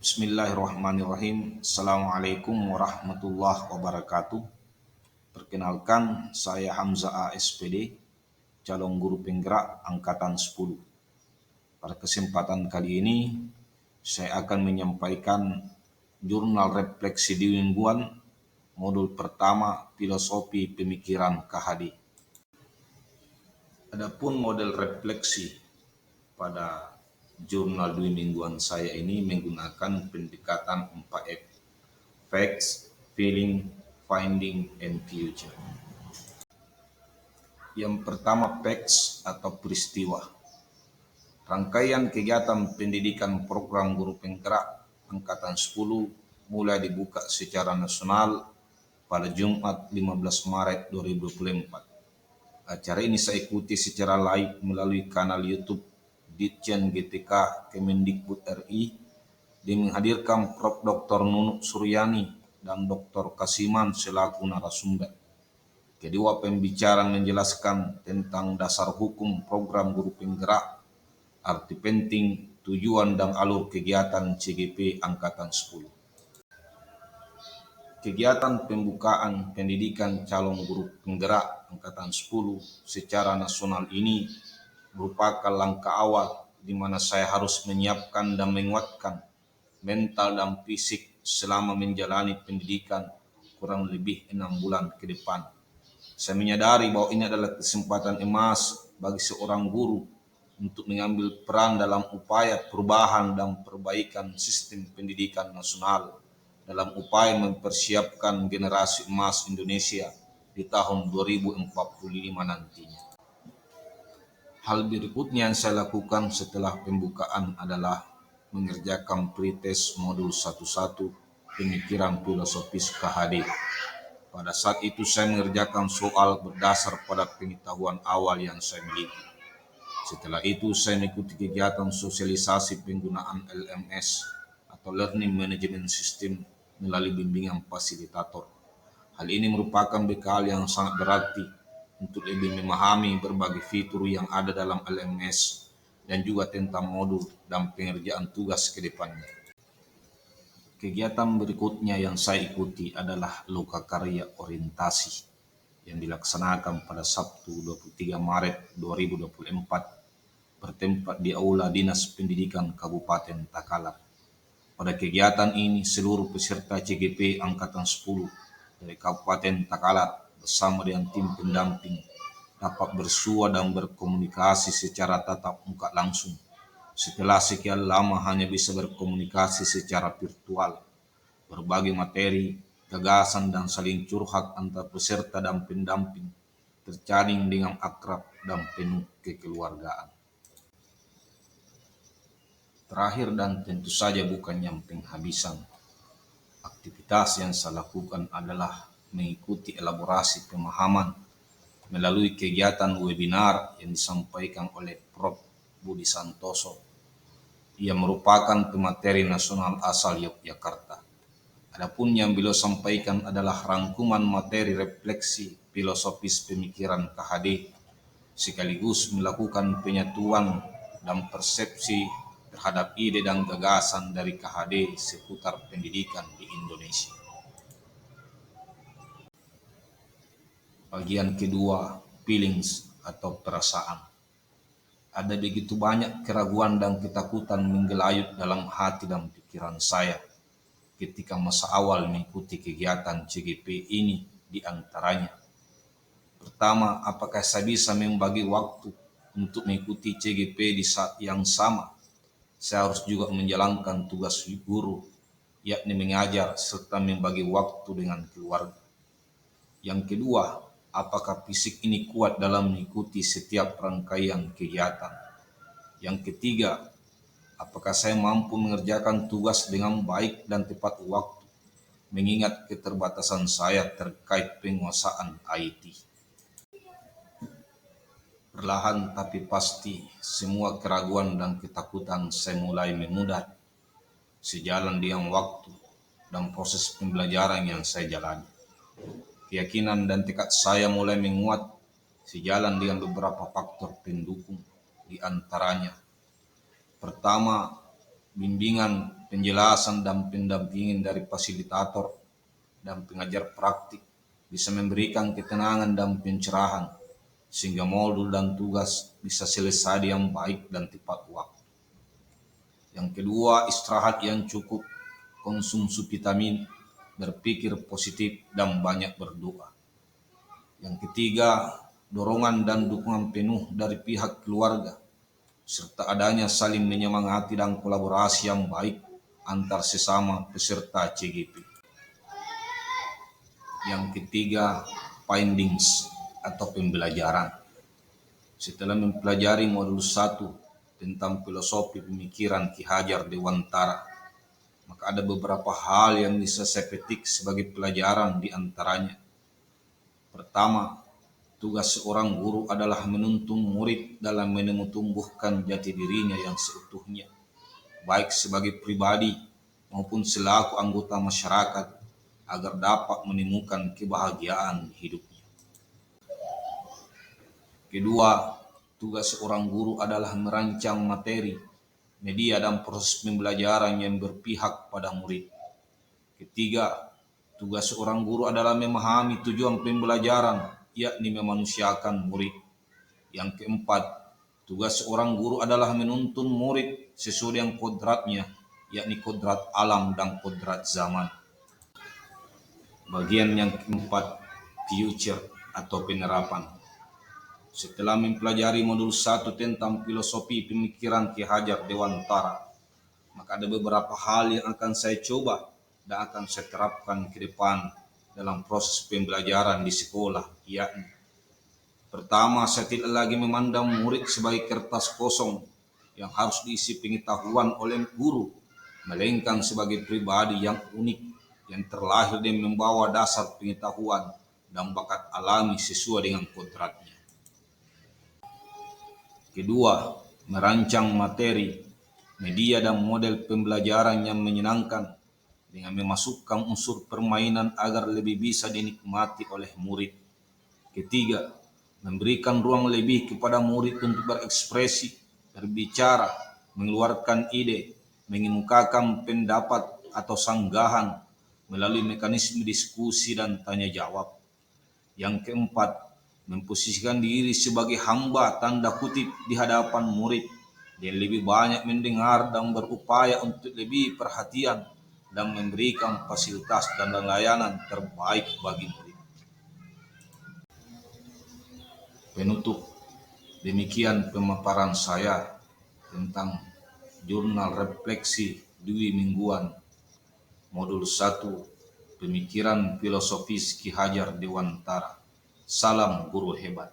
Bismillahirrahmanirrahim. Assalamualaikum warahmatullahi wabarakatuh. Perkenalkan, saya Hamzah ASPD, calon guru penggerak angkatan 10. Pada kesempatan kali ini, saya akan menyampaikan jurnal refleksi mingguan modul pertama filosofi pemikiran KHD. Adapun model refleksi pada jurnal dua mingguan saya ini menggunakan pendekatan 4F: facts, feeling, finding, and future. Yang pertama, facts atau peristiwa. Rangkaian kegiatan pendidikan program guru penggerak angkatan 10 mulai dibuka secara nasional pada Jumat 15 Maret 2024. Acara ini saya ikuti secara live melalui kanal YouTube Ditjen GTK Kemendikbud RI dengan menghadirkan Prof. Dr. Nunuk Suryani dan Dr. Kasiman selaku narasumber. Kedua pembicara menjelaskan tentang dasar hukum program guru penggerak, arti penting, tujuan dan alur kegiatan CGP angkatan 10. Kegiatan pembukaan pendidikan calon guru penggerak angkatan 10 secara nasional ini merupakan langkah awal di mana saya harus menyiapkan dan menguatkan mental dan fisik selama menjalani pendidikan kurang lebih 6 bulan ke depan. Saya menyadari bahwa ini adalah kesempatan emas bagi seorang guru untuk mengambil peran dalam upaya perubahan dan perbaikan sistem pendidikan nasional dalam upaya mempersiapkan generasi emas Indonesia di tahun 2045 nantinya. Hal berikutnya yang saya lakukan setelah pembukaan adalah mengerjakan pretest modul 11 pemikiran filosofis KHD. Pada saat itu saya mengerjakan soal berdasar pada pengetahuan awal yang saya miliki. Setelah itu saya mengikuti kegiatan sosialisasi penggunaan LMS atau Learning Management System melalui bimbingan fasilitator. Hal ini merupakan bekal yang sangat berarti untuk lebih memahami berbagai fitur yang ada dalam LMS dan juga tentang modul dan pengerjaan tugas ke depannya. Kegiatan berikutnya yang saya ikuti adalah lokakarya orientasi yang dilaksanakan pada Sabtu 23 Maret 2024 bertempat di Aula Dinas Pendidikan Kabupaten Takalar. Pada kegiatan ini seluruh peserta CGP angkatan 10 dari Kabupaten Takalar bersama dengan tim pendamping dapat bersua dan berkomunikasi secara tatap muka langsung setelah sekian lama hanya bisa berkomunikasi secara virtual. Berbagai materi, gagasan dan saling curhat antar peserta dan pendamping terjalin dengan akrab dan penuh kekeluargaan. Terakhir dan tentu saja bukan yang penghabisan, aktivitas yang saya lakukan adalah mengikuti elaborasi pemahaman melalui kegiatan webinar yang disampaikan oleh Prof. Budi Santoso. Ia merupakan pemateri nasional asal Yogyakarta. Adapun yang beliau sampaikan adalah rangkuman materi refleksi filosofis pemikiran KHD sekaligus melakukan penyatuan dan persepsi terhadap ide dan gagasan dari KHD seputar pendidikan di Indonesia. Bagian kedua, feelings atau perasaan. Ada begitu banyak keraguan dan ketakutan menggelayut dalam hati dan pikiran saya ketika masa awal mengikuti kegiatan CGP ini, di antaranya. Pertama, apakah saya bisa membagi waktu untuk mengikuti CGP di saat yang sama? Saya harus juga menjalankan tugas guru, yakni mengajar serta membagi waktu dengan keluarga. Yang kedua, apakah fisik ini kuat dalam mengikuti setiap rangkaian kegiatan? Yang ketiga, apakah saya mampu mengerjakan tugas dengan baik dan tepat waktu, mengingat keterbatasan saya terkait penguasaan IT? Perlahan tapi pasti, semua keraguan dan ketakutan saya mulai memudar sejalan dengan waktu dan proses pembelajaran yang saya jalani. Keyakinan dan tekad saya mulai menguat sejalan dengan beberapa faktor pendukung, di antaranya: pertama, bimbingan penjelasan dan pendampingan dari fasilitator dan pengajar praktik bisa memberikan ketenangan dan pencerahan sehingga modul dan tugas bisa selesai dengan baik dan tepat waktu. Yang kedua, istirahat yang cukup, konsumsi vitamin, berpikir positif, dan banyak berdoa. Yang ketiga, dorongan dan dukungan penuh dari pihak keluarga, serta adanya saling menyemangati dan kolaborasi yang baik antar sesama peserta CGP. Yang ketiga, findings atau pembelajaran. Setelah mempelajari modul 1 tentang filosofi pemikiran Ki Hajar Dewantara, maka ada beberapa hal yang bisa saya petik sebagai pelajaran di antaranya. Pertama, tugas seorang guru adalah menuntun murid dalam menumbuhkan jati dirinya yang seutuhnya, baik sebagai pribadi maupun selaku anggota masyarakat, agar dapat menemukan kebahagiaan hidupnya. Kedua, tugas seorang guru adalah merancang materi, media, dan proses pembelajaran yang berpihak pada murid. Ketiga, tugas seorang guru adalah memahami tujuan pembelajaran, yakni memanusiakan murid. Yang keempat, tugas seorang guru adalah menuntun murid sesuai dengan kodratnya, yakni kodrat alam dan kodrat zaman. Bagian yang keempat, future atau penerapan. Setelah mempelajari modul 1 tentang filosofi pemikiran Ki Hajar Dewantara, maka ada beberapa hal yang akan saya coba dan akan saya terapkan ke depan dalam proses pembelajaran di sekolah, yakni pertama, saya tidak lagi memandang murid sebagai kertas kosong yang harus diisi pengetahuan oleh guru, melainkan sebagai pribadi yang unik yang terlahir dan membawa dasar pengetahuan dan bakat alami sesuai dengan kodratnya. Kedua, merancang materi, media, dan model pembelajaran yang menyenangkan dengan memasukkan unsur permainan agar lebih bisa dinikmati oleh murid. Ketiga, memberikan ruang lebih kepada murid untuk berekspresi, berbicara, mengeluarkan ide, mengemukakan pendapat atau sanggahan melalui mekanisme diskusi dan tanya jawab. Yang keempat, memposisikan diri sebagai hamba tanda kutip di hadapan murid dan lebih banyak mendengar dan berupaya untuk lebih perhatian dan memberikan fasilitas dan layanan terbaik bagi murid. Penutup, demikian pemaparan saya tentang jurnal refleksi Dwi Mingguan modul 1 pemikiran filosofis Ki Hajar Dewantara. Salam guru hebat.